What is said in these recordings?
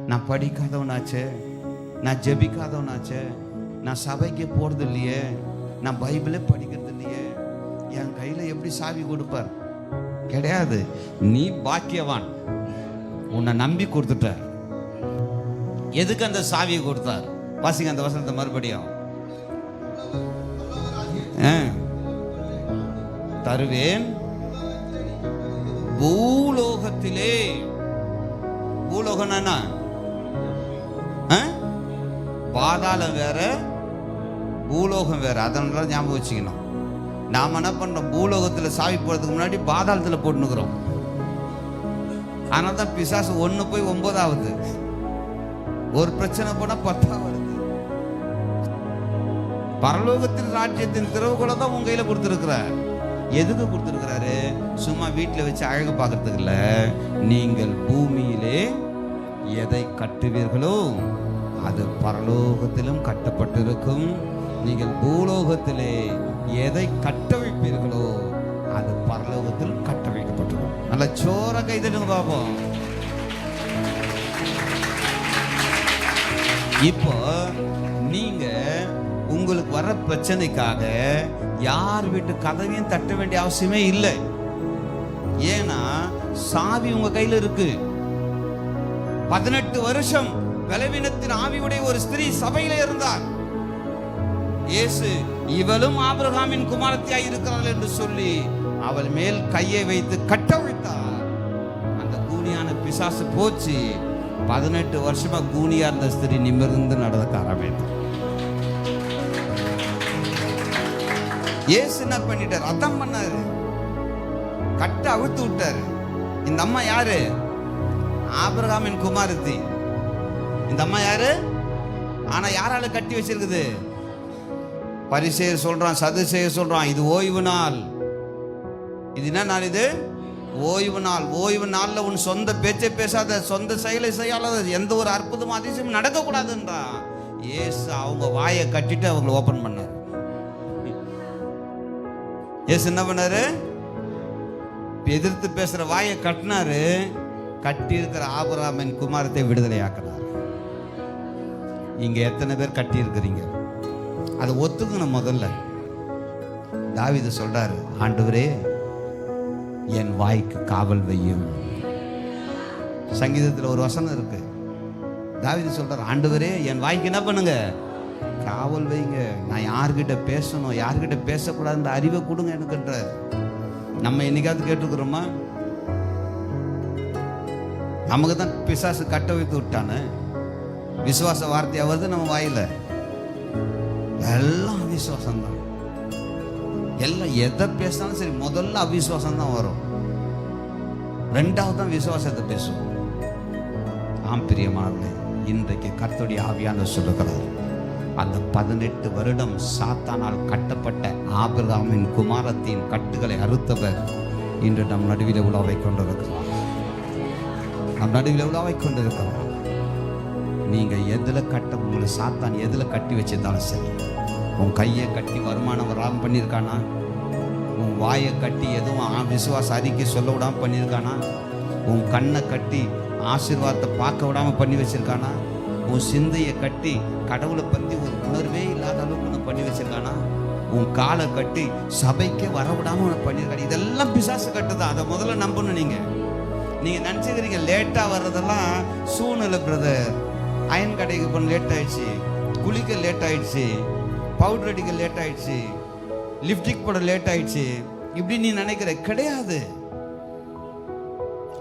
நான் படிக்காதவனாச்சே, நான் ஜெபிக்காதவனாச்சே, நான் சபைக்கு போறது இல்லையே, நான் பைபிளே படிக்கிறது இல்லையே, என் கையில் எப்படி சாவி கொடுப்பார்? கிடையாது. நீ பாக்கியவான், உன்னை நம்பி கொடுத்துட்ட. எதுக்கு அந்த சாவியை கொடுத்தார்? வாசிங்க அந்த வசனத்தை மறுபடியும். தருவேன் பூலோகத்திலே. பூலோகம் என்ன? பாதாளம் வேற, பூலோகம் வேற. அதனால ஞாபகம் வச்சுக்கணும். நாம என்ன பண்றோம்? பூலோகத்தில் சாவி போறதுக்கு முன்னாடி பாதாளத்தில் போட்டுக்கிறோம். ஆனால் தான் பிசாசு 1 போய் 9 ஆகுது. ஒரு பிரச்சனை போனா 10 வருது. பரலோகத்தின் ராஜ்யத்தின் திறவுகோலை தான் உங்க கையில கொடுத்திருக்கிறார். எதுக்கு கொடுத்திருக்கிறாரு? சும்மா வீட்டில் வச்சு அழகு பார்க்கறதுக்கு இல்ல. நீங்கள் பூமியிலே எதை கட்டுவீர்களோ அது பரலோகத்திலும் கட்டப்பட்டிருக்கும். நீங்கள் பூலோகத்திலே எதை கட்ட வைப்பீர்களோ அது பரலோகத்தில் கட்ட வைக்கப்பட்டிருக்கும். நல்ல சோர கைதடுங்க பாப்போம். இப்போ நீங்க உங்களுக்கு வர பிரச்சனைக்காக யார் வீட்டு கதவையும் தட்ட வேண்டிய அவசியமே இல்லை. ஏன்னா சாவி உங்க கையில இருக்கு. 18 வருஷம் பலவீனத்தின் ஆவியுடைய ஒரு ஸ்திரீ சபையில இருந்தார். இயேசு இவளும் ஆபிரகாமின் குமாரத்தியாய் இருக்கிறாள் என்று சொல்லி அவள் மேல் கையை வைத்து கட்டவிழ்த்தார். அந்த கூனியான பிசாசு போச்சு. 18 வருஷமா கூனியா இருந்த ஸ்திரீ நிமிர்ந்து நடக்க ஆரம்பித்தார். இயேசு என்ன பண்ணிட்டார்? அதான் பண்ணாரு. கட்ட அவிழ்த்து விட்டாரு. இந்த அம்மா யாரு? ஆபிரகாமின் குமாரத்தி. இந்த அம்மா யாரு? ஆனா யாரால கட்டி வச்சிருக்குது? பரிசேயர் சொல்றான், சதுசேயர் சொல்றான், இது ஓய்வு நாள். இது என்ன நாள்? இது ஓய்வு நாள். ஓய்வு நாள்ல உன் சொந்த பேச்சை பேசாத, சொந்த செயலை செய்யாத, எந்த ஒரு அற்புதம் அதிசயம் நடக்கக்கூடாதுன்றா. இயேசு அவங்க வாயை கட்டிட்டு அவங்களை ஓபன் பண்ணார். இயேசு என்ன பண்ணாரு? எதிர்த்து பேசுற வாயை கட்டினாரு. கட்டி இருக்கிற ஆபிரகாமின் குமாரத்தை விடுதலை ஆக்கினார். இங்க எத்தனை பேர் கட்டி இருக்கிறீங்க? அதை ஒத்துக்கணும். முதல்ல தாவீது சொல்றாரு, ஆண்டவரே என் வாய்க்கு காவல் வையும். சங்கீதத்தில் ஒரு வசனம் இருக்கு. தாவீது சொல்றாரு, ஆண்டவரே என் வாய்க்கு என்ன பண்ணுங்க? காவல் வைங்க. நான் யார்கிட்ட பேசணும், யார்கிட்ட பேசக்கூடாது இந்த அறிவை கொடுங்க எனக்குன்றார். நம்ம என்னைக்காவது கேட்டுக்கிறோமா? நமக்கு தான் பிசாசு கட்ட வைத்து விட்டானே. விசுவாச வார்த்தையா வருது நம்ம வாயில. எல்லாம் அவிசுவாசம் தான். எல்லாம் எதை பேசினாலும் சரி, முதல்ல அவிசுவாசம் தான் வரும். 2வது தான் விசுவாசத்தை பேசுவோம். ஆம் பிரியமானவர்களே, இன்றைக்கு கர்த்தருடைய ஆவியானவர் சொல்லுகிறார், அந்த 18 வருடம் சாத்தானால் கட்டப்பட்ட ஆபிரகாமின் குமாரத்தின் கட்டுகளை அறுத்தவர் இன்று நம் நடுவில் உலாவை கொண்டிருக்கிறார். நம் நடுவில் உலாவை கொண்டிருக்கிறார். நீங்க எதுல கட்ட, உங்களை சாத்தான் எதுல கட்டி வச்சிருந்தாலும் சரி, உன் கையை கட்டி வருமானம் வராமல் பண்ணியிருக்கானா? உன் வாயை கட்டி எதுவும் விசுவாச அறிக்கை சொல்ல விடாமல் பண்ணியிருக்கானா? உன் கண்ணை கட்டி ஆசீர்வாதத்தை பார்க்க விடாமல் பண்ணி வச்சிருக்கானா? உன் சிந்தையை கட்டி கடவுளை பற்றி ஒரு உணர்வே இல்லாத அளவுக்கு உன்னை பண்ணி வச்சிருக்கானா? உன் காலை கட்டி சபைக்கே வரவிடாமல் உன்னை பண்ணியிருக்கானா? இதெல்லாம் பிசாசு கட்டுதான். அதை முதல்ல நம்பணும். நீங்க நினச்சிக்கிறீங்க லேட்டாக வர்றதெல்லாம் சூழ்நிலை. பிரதர், அயன் கடைக்கு போன லேட் ஆயிடுச்சு, குளிக்க லேட் ஆயிடுச்சு, பவுடர் அடிக்க லேட் ஆயிடுச்சு, லிப்டிக் போட லேட் ஆயிடுச்சு, இப்படி நீ நினைக்கிற. கிடையாது,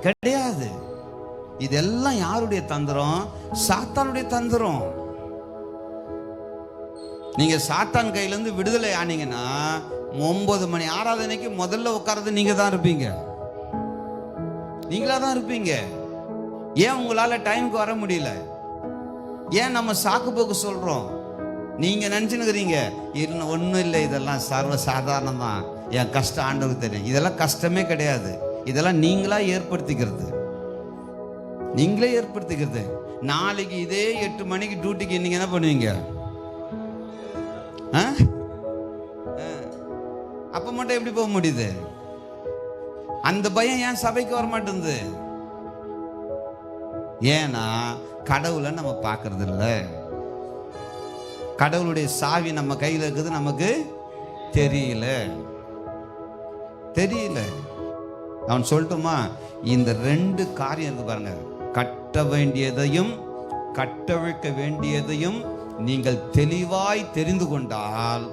கிடையாது. இதெல்லாம் யாருடைய தந்திரம்? சாத்தானுடைய தந்திரம். நீங்க சாத்தான் கையிலேருந்து விடுதலை ஆனீங்கன்னா 9 மணி ஆராதனைக்கு முதல்ல உட்கார்றது நீங்க தான் இருப்பீங்க. நீங்களா தான் இருப்பீங்க. ஏன் உங்களால டைமுக்கு வர முடியல? ஏன் நம்ம சாக்கு போக்கு சொல்றோம்? நீங்க நினைச்சுனுக்கிறீங்க ஒன்றும் இல்லை, இதெல்லாம் சர்வ சாதாரணம் தான், என் கஷ்டம் ஆண்டவருக்கு தெரியும். இதெல்லாம் கஷ்டமே கிடையாது. இதெல்லாம் நீங்களா ஏற்படுத்திக்கிறது. நீங்களே ஏற்படுத்திக்கிறது. நாளைக்கு இதே 8 மணிக்கு டியூட்டிக்கு நீங்க என்ன பண்ணுவீங்க? அப்ப மட்டும் எப்படி போக முடியுது? அந்த பயம் ஏன் சபைக்கு வர மாட்டேங்குது? ஏன்னா கடவுளை நம்ம பார்க்கறது இல்லை. கடவுளுடைய சாவி நம்ம கையில் இருக்குது, நமக்கு தெரியல. அவன் சொல்லட்டுமா, இந்த 2 காரியம் இருக்கு பாருங்க. கட்ட வேண்டியதையும் கட்டவிழ்க்க வேண்டியதையும் நீங்கள் தெளிவாய் தெரிந்து கொண்டால்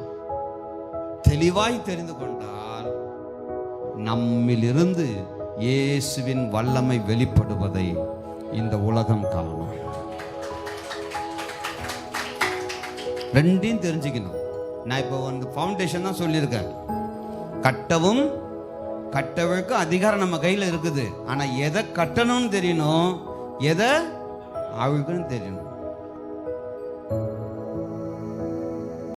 நம்மிலிருந்து இயேசுவின் வல்லமை வெளிப்படுவதை இந்த உலகம் காணும். 2 தெரிஞ்சுக்கணும். நான் இப்போ ஃபவுண்டேஷன் தான் சொல்லியிருக்கேன். கட்டவும் கட்டவிழ்க்க அதிகாரம் நம்ம கையில் இருக்குது. ஆனால் எதை கட்டணும்னு தெரியணும், எதை அவிழ்க்கணும்னு தெரியணும்.